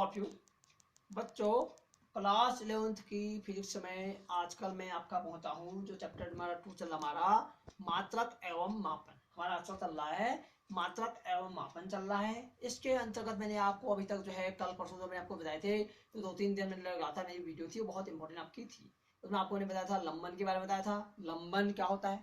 Of you बच्चों। Class 11th की physics में आजकल मैं आपका पहुंचा हूं जो चैप्टर हमारा 2 चल रहा हमारा मात्रक एवं मापन। हमारा अच्छा चल रहा है, मात्रक एवं मापन चल रहा है। इसके अंतर्गत मैंने आपको अभी तक जो है कल परसों जो मैंने आपको बताए थे, तो 2-3 दिन मैंने लगा था मेरी वीडियो थी, वो बहुत इंपॉर्टेंट आपकी थी। उसमें आपको मैंने बताया था लंबन के बारे में, बताया था लंबन क्या होता है,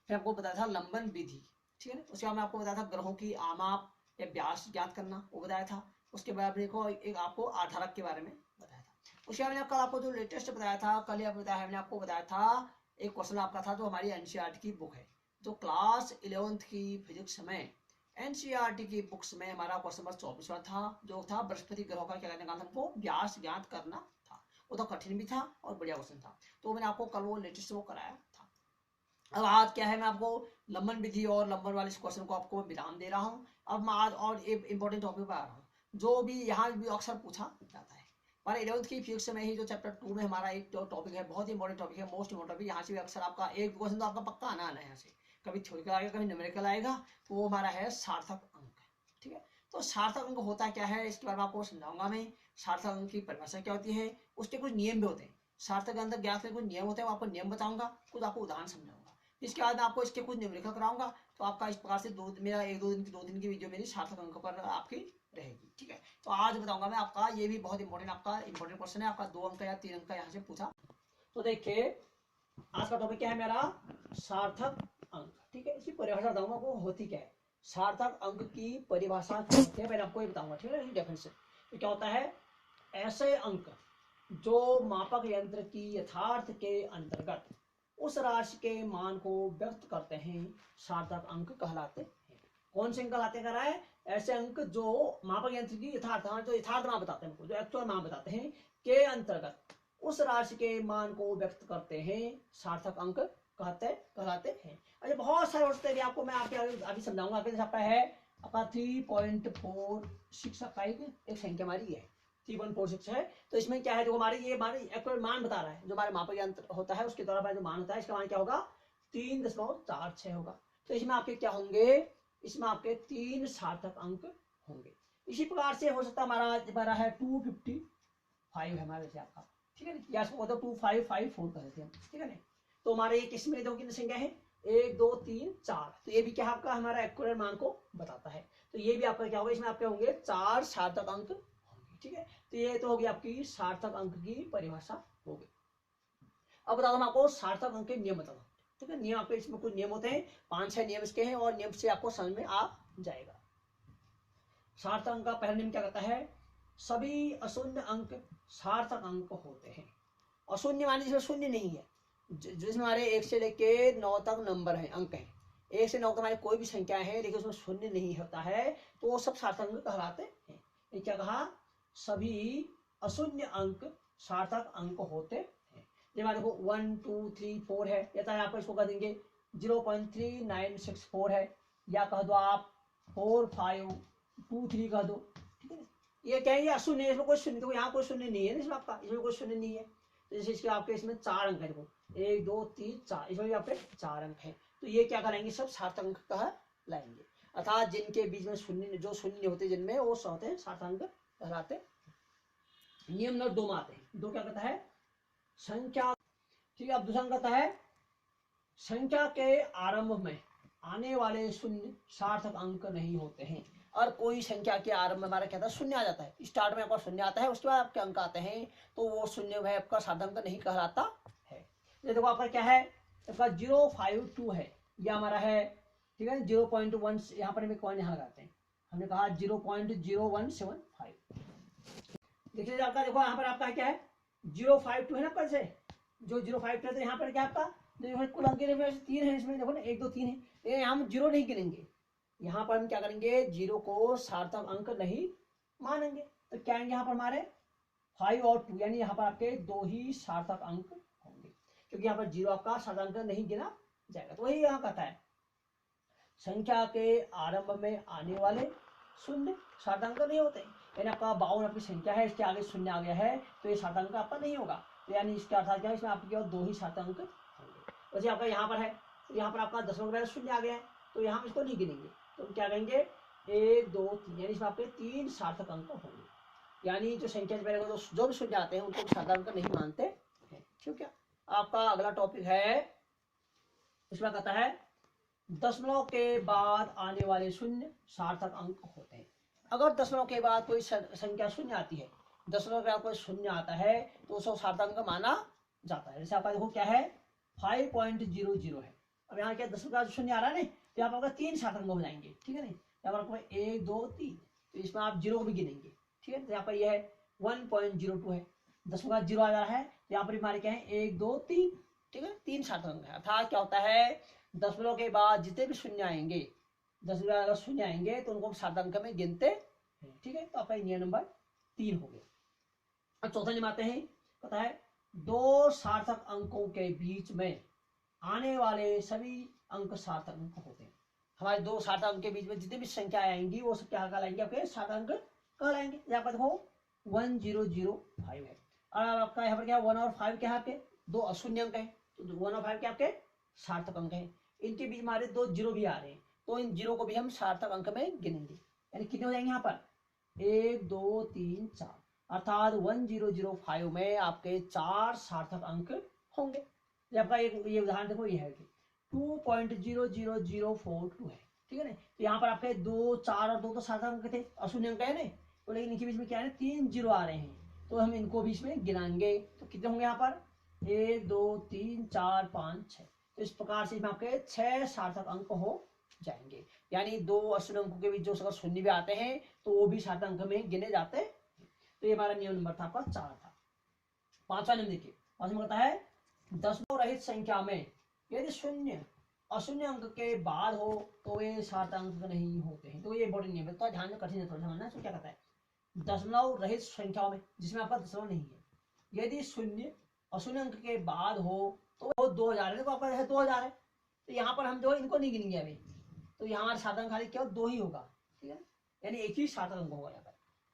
फिर आपको बताया था लंबन विधि, ठीक है ना। उसके बाद मैं आपको बताया था ग्रहों की आमाप या व्यास ज्ञात करना, वो बताया था। उसके बाद देखो एक आपको आधारक के बारे में बताया था। उसके बाद मैंने कल आपको जो लेटेस्ट बताया था, कल ही बताया है मैंने आपको बताया था, एक क्वेश्चन आपका था जो हमारी एनसीईआरटी की बुक है, जो क्लास 11th की फिजिक्स में एनसीईआरटी की बुक्स में हमारा क्वेश्चन नंबर 24वां था, जो था बृहस्पति ग्रहों का क्या कहने का हमको व्यास ज्ञात करना था। वो तो कठिन भी था और बढ़िया क्वेश्चन था, तो मैंने आपको कल वो लेटेस्ट वो कराया था। अब आज क्या है, मैं आपको लंबन विधि और लंबन वाले क्वेश्चन को आपको विराम दे रहा हूँ। अब मैं आज और एक इंपॉर्टेंट टॉपिक पर आ रहा हूँ जो भी यहाँ भी अक्सर पूछा जाता है। हमारे 11th की फिजिक्स में ही जो चैप्टर 2 में हमारा एक जो टॉपिक है, बहुत ही इंपॉर्टेंट टॉपिक है, मोस्ट इंपॉर्टेंट टॉपिक। यहाँ से भी अक्सर आपका एक क्वेश्चन तो आपका पक्का आना है यहाँ से, कभी थ्योरिकल आएगा कभी न्यूमेरिकल आएगा, तो वो हमारा है सार्थक अंक, ठीक है। तो सार्थक अंक होता क्या है इसके बारे में आपको समझाऊंगा मैं। सार्थक अंक की परिभाषा क्या होती है, उसके कुछ नियम भी होते हैं। सार्थक अंक ज्ञात करने कुछ नियम होते हैं, वो आपको नियम बताऊंगा, कुछ आपको उदाहरण समझाऊंगा। इसके बाद आपको इसके कुछ न्यूमेरिकल कराऊंगा। तो आपका इस प्रकार से मेरा एक दो दिन की वीडियो मेरी सार्थक अंक पर आपकी रहेगी, ठीक है। तो आज बताऊंगा मैं आपका, ये भी बहुत इंपॉर्टेंट आपका इंपॉर्टेंट क्वेश्चन है, आपका 2 अंक या 3 अंक का यहाँ से पूछा। तो देखिए आज का टॉपिक क्या है मेरा, सार्थक अंक, ठीक है। इसकी परिभाषा बताऊंगा वो होती क्या है। सार्थक अंक की परिभाषा क्या होती है, मैंने आपको ये बताऊंगा, ठीक है। डेफिनेशन तो क्या होता है, ऐसे अंक जो मापक यंत्र की यथार्थ के अंतर्गत उस राशि के मान को व्यक्त करते हैं, सार्थक अंक कहलाते हैं। कौन से अंक कहलाते हैं, कह रहा है ऐसे अंक जो मापक यंत्र की यथार्थ, जो यथार्थ मान बताते हैं, जो एक्चुअल मान बताते हैं के अंतर्गत उस राशि के मान को व्यक्त करते हैं, सार्थक अंक कहलाते हैं। अच्छा, बहुत सारे होते हैं, आपको मैं आपके अभी समझाऊंगा। जैसे आपका है आपका 3.46 आपका एक संख्या हमारी है 3.46 है। तो इसमें क्या है, जो हमारे ये हमारे एक्चुअल मान बता रहा है, जो हमारे मापक यंत्र होता है उसके द्वारा हमारा जो मान होता है, इसका मान क्या होगा 3.46 होगा। तो इसमें आपके क्या होंगे, इसमें आपके 3 सार्थक अंक होंगे। इसी प्रकार से हो सकता हमारा है 255 है हमारे से आपका, ठीक है। या इसको 2554 कहते हैं, ठीक है ना। तो हमारे एक इसमें दो कितनी संख्या है, 1 2 3 4, तो ये भी क्या आपका हमारा एक्यूरेट मान को बताता है। तो ये भी आपका क्या होगा, इसमें आपके होंगे 4 सार्थक अंक होंगे, ठीक है। तो ये तो होगी आपकी सार्थक अंक की परिभाषा होगी। अब बता दो मैं आपको सार्थक अंक के नियम बता दूं, ठीक है। नियम आपके इसमें कुछ नियम होते हैं, 5-6 नियम इसके हैं, और नियम से आपको समझ में आ जाएगा। सार्थक अंक का पहला नियम क्या कहता है, सभी अशून्य अंक सार्थक अंक होते हैं। अशून्य माने जिसमें शून्य नहीं है, जिसमें हमारे 1 से लेके 9 तक नंबर है, अंक है, 1 से 9 तक हमारे कोई भी संख्या है लेकिन उसमें शून्य नहीं होता है, तो वो सब सार्थक अंक कहलाते हैं। ये क्या कहा, सभी अशून्य अंक सार्थक अंक होते हैं। जैसे देखो 1 2 3 4 है, या तो आप इसको कह देंगे 0.3964 है, या कह दो आप 4523 कह दो, ठीक है। ये क्या है, ये अशून्य है, इसमें कोई शून्य, तो यहाँ कोई शून्य नहीं है, इसमें आपका इसमें कोई शून्य नहीं है। तो जैसे इसके आपके इसमें 4 अंक है, देखो 1 2 3 4, इसमें भी आपके 4 अंक है। तो ये क्या करेंगे, सब सार्थक अंक कहलाएंगे। अर्थात जिनके बीच में शून्य, जो शून्य होते जिनमें, वो होते हैं सार्थक अंक कहलाते। नियम नंबर 2 में आते हैं। 2 क्या कहता है, संख्या, ठीक है। अब दूसरा कहता है संख्या के आरंभ में आने वाले शून्य सार्थक अंक नहीं होते हैं। और कोई संख्या के आरंभ में हमारा क्या था, शून्य आ जाता है, स्टार्ट में आपका शून्य आता है, उसके बाद आपके अंक आते हैं, तो वो शून्य वह आपका सार्थक अंक नहीं कहलाता है। ये देखो आपका क्या है, आपका 052 है, यह हमारा है, ठीक है। 0.1 यहाँ पर हम कौन यहाँ लगाते हैं, हमने कहा 0.0175। देखिए आपका, देखो यहाँ पर आपका क्या है 052 है ना, पर से जो 052 है, तो यहाँ पर क्या आपका देखो कुल अंक 3 है, इसमें देखो ना 1 2 3 है, लेकिन हम 0 नहीं गिनेंगे। यहाँ पर हम क्या करेंगे, 0 को सार्थक अंक नहीं मानेंगे। तो क्या आएंगे यहाँ पर हमारे 5 और 2, यानी यहाँ पर आपके 2 ही सार्थक अंक होंगे, क्योंकि यहाँ पर 0 आपका सार्थक अंक नहीं गिना जाएगा। तो वही यहाँ कहता है संख्या के आरंभ में आने वाले शून्य सार्थक अंक नहीं होते। यानी आपका 52 आपकी संख्या है, इसके आगे शून्य आ गया है, तो ये सार्थक अंक आपका नहीं होगा। तो यानी इसका अर्थात क्या है, इसमें आपके 2 ही सार्थक अंक होंगे। वैसे आपका यहाँ पर है, तो यहाँ पर आपका 10 शून्य आ गया है, तो यहाँ इसको नहीं गिनेंगे, तो क्या कहेंगे 1 2 3, यानी इसमें आपके 3 सार्थक अंक होंगे। यानी जो संख्या से पहले जो भी शून्य आते हैं उनको साधारण अंक नहीं मानते हैं। ठीक है, आपका अगला टॉपिक है, इसमें कहता है दशमलव के बाद आने वाले शून्य सार्थक अंक होते हैं। अगर दशमलव के बाद कोई संख्या शून्य आती है, दशमलव के बाद कोई शून्य आता है तो उसको सार्थक अंक माना जाता है। जैसे आपका देखो क्या है 5.00 है। अब यहाँ क्या दशमलव का शून्य आ रहा है ना, तो यहाँ पर आपका 3 सार्थक अंक हो जाएंगे। ठीक है ना, यहाँ पर आपको 1 2 3, तो इसमें आप 0 को भी गिनेंगे। ठीक है, तो यहाँ पर यह है 1.02 है, दशमलव का 0 आ रहा है, तो यहाँ पर हमारे क्या है 1 2 3। ठीक है, 3 सार्थक अंक है। अर्थात क्या होता है दशमलव के बाद जितने भी शून्य आएंगे, दशमलव अगर शून्य आएंगे तो उनको सार्थक अंक में गिनते हैं। ठीक है, तो आपका नियम नंबर 3 हो गया। अब चौथा नियम आते हैं, पता है 2 सार्थक अंकों के बीच में आने वाले सभी अंक सार्थक अंक होते हैं। हमारे 2 सार्थक अंक के बीच में जितनी भी संख्या आएंगी वो सब क्या कहलाएंगे, आपके सार्थक अंक कहलाएंगे। यहाँ पर देखो 1005 है, और आपका यहाँ पर क्या 1 और 5 क्या है, आपके 2 अशून्य अंक है, तो 1 और 5 क्या आपके सार्थक अंक है। इनके बीच हमारे 2 जीरो भी आ रहे हैं, तो इन जीरो को भी हम सार्थक अंक में गिनेंगे। यानी कितने हो जाएंगे यहाँ पर 1 2 3 4, अर्थात 1005 में आपके 4 सार्थक अंक होंगे। आपका एक ये उदाहरण देखो, ये है कि 2.00042 है। ठीक है ना, तो यहाँ पर आपके 2 4 और 2 तो सार्थक अंक थे, अशून्य अंक है ना, तो लेकिन इनके बीच में क्या है 3 जीरो आ रहे हैं, तो हम इनको बीच में गिनाएंगे। तो कितने होंगे यहाँ पर 1 2 3 4 5 6। तो इस प्रकार से इसमें आपके 6 सार्थक अंक हो जाएंगे। यानी 2 अशून्य अंकों के बीच जो अगर शून्य भी आते हैं तो वो भी सार्थक अंक में गिने जाते हैं। तो ये हमारा नियम नंबर था आपका 4 था। 5वां नियम देखिए, 5वां कहता है दशमलव रहित संख्या में यदि शून्य अशून्य अंक के बाद हो तो वे सार्थक अंक नहीं होते हैं। तो ये इंपॉर्टेंट नियम है, तो ध्यान में कठिन है थोड़ा समझना। तो क्या कहता है दशमलव रहित संख्याओं में जिसमें आपका दशमलव नहीं है, यदि शून्य अशून्य अंक के बाद हो तो वो 2000 है। देखो आपका है 2000 है, तो यहाँ पर हम जो इनको नहीं गिनेंगे अभी, तो यहाँ हमारे सार्थक अंक खाली केवल 2 ही होगा। ठीक है, यानी एक ही सार्थक अंक होगा यहाँ पर,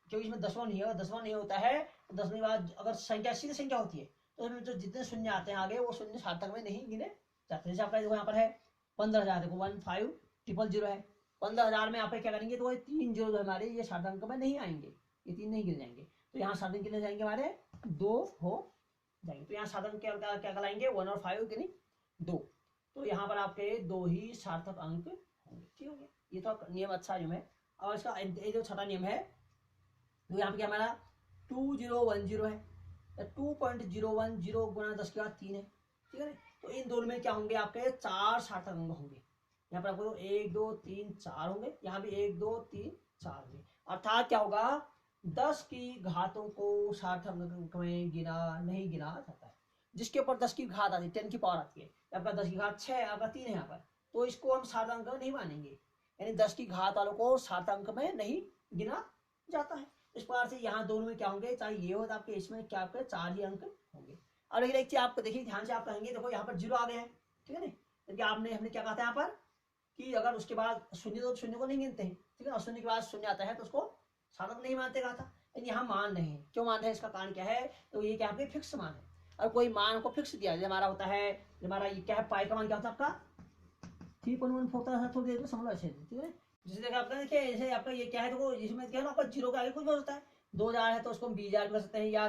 क्योंकि इसमें दशमलव नहीं है। दशमलव नहीं होता है तो दशमलव के बाद अगर संख्या सीधी संख्या होती है तो उसमें जो जितने शून्य आते हैं आगे वो शून्य सार्थक में नहीं गिने जाते। जैसे आपका देखो यहाँ पर है 15000, देखो 15000 है, 15000 में आप क्या करेंगे तो 3 जीरो हमारे ये सार्थक अंक में नहीं आएंगे, ये 3 नहीं गिने जाएंगे, तो यहाँ सार्थक कितने जाएंगे हमारे 2 हो जाएंगे। तो यहाँ सार्थक क्या कहलाएंगे 1 और 5 के नहीं 2, तो यहाँ पर आपके 2 ही सार्थक अंक होंगे। ठीक हो गया, ये तो नियम अच्छा नियम है। और इसका ये जो छठा नियम है, तो यहाँ पे क्या हमारा 2010 है, 2.010 गुना 10 के बाद 3 है। ठीक है ना, तो इन दोनों में क्या होंगे आपके 4 सार्थक अंक होंगे। यहाँ पर आपको 1 2 3 4 होंगे, यहाँ भी 1 2 3 4 होंगे। अर्थात क्या होगा 10 की घातों को सार्थक अंक में नहीं गिना जाता है। जिसके ऊपर 10 की घात आती है 10 की पावर आती है, आपका 10 की घात 6 आपका 3 है यहाँ पर, तो इसको हम सार्थक अंक में नहीं मानेंगे। यानी 10 की घात वालों को सार्थक अंक में नहीं गिना जाता है। इस प्रकार से यहाँ दोनों में क्या होंगे, चाहे ये हो तो आपके इसमें क्या आपके 4 ही अंक होंगे। और एक चीज आपको देखिए ध्यान से आप कहेंगे, देखो यहाँ पर 0 आ गए हैं। ठीक है ना, क्योंकि हमने क्या कहा था यहाँ पर कि अगर उसके बाद शून्य तो शून्य को नहीं गिनते हैं। ठीक है, और शून्य के बाद शून्य आता है तो उसको सार्थक नहीं मानते कहा था, लेकिन यहाँ मान रहे हैं। क्यों मान रहे हैं, इसका कारण क्या है, तो ये क्या आपके फिक्स मान है। और कोई मान को फिक्स दिया जैसे हमारा होता है, हमारा ये क्या है पाई का मान क्या होता है आपका 3.14 थोड़ी देर समझ ऐसे। ठीक है, जैसे देखा आपका देखिए जैसे आपका ये क्या है, तो इसमें क्या है आपका 0 के आगे कुछ भी हो सकता है। 2000 है तो उसको हम 20000 भी कर सकते हैं या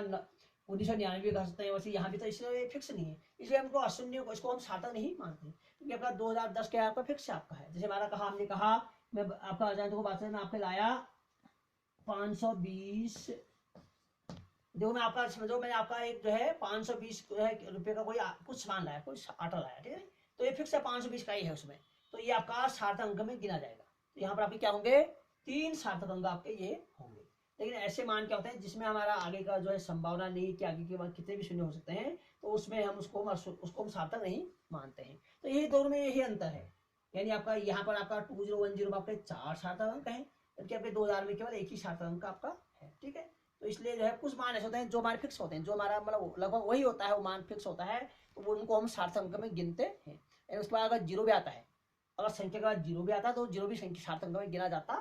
1999 भी कर सकते हैं। वैसे यहाँ भी तो इसलिए फिक्स नहीं है, इसलिए हमको अशून्य को इसको हम सार्थक नहीं मानते, क्योंकि आपका 2010 क्या आपका फिक्स आपका है। जैसे हमारा कहा हमने कहा मैं आपका अजान को बात में आपने लाया 520, देखो मैं आपका समझो मैंने आपका एक जो है 520 रुपये का कोई कुछ सामान लाया, कोई आटा लाया। ठीक है, तो ये फिक्स है 520 का ही है उसमें, तो ये आपका सार्थक अंक में गिना जाएगा। तो यहाँ पर आपके क्या होंगे 3 सार्थक अंक आपके ये होंगे। लेकिन ऐसे मान क्या होते हैं जिसमें हमारा आगे का जो है संभावना नहीं कि आगे के बाद कितने भी शून्य हो सकते हैं, तो उसमें हम उसको हम सार्थक नहीं मानते हैं। तो यही दोनों में यही अंतर है। यानी आपका यहाँ पर आपका 2010 में आपके 4 सार्थक अंक हैं, जबकि आपके 2000 में केवल 1 ही सार्थक अंक आपका है। ठीक है, तो इसलिए जो है कुछ मान ऐसे होते हैं जो हमारे फिक्स होते हैं, जो हमारा मतलब लगभग वही होता है, वो मान फिक्स होता है, तो वो उनको हम सार्थक अंक में गिनते हैं। उसके बाद अगर 0 भी आता है, अगर संख्या के बाद 0 भी आता है तो 0 भी संख्या सार्थक अंक में गिना जाता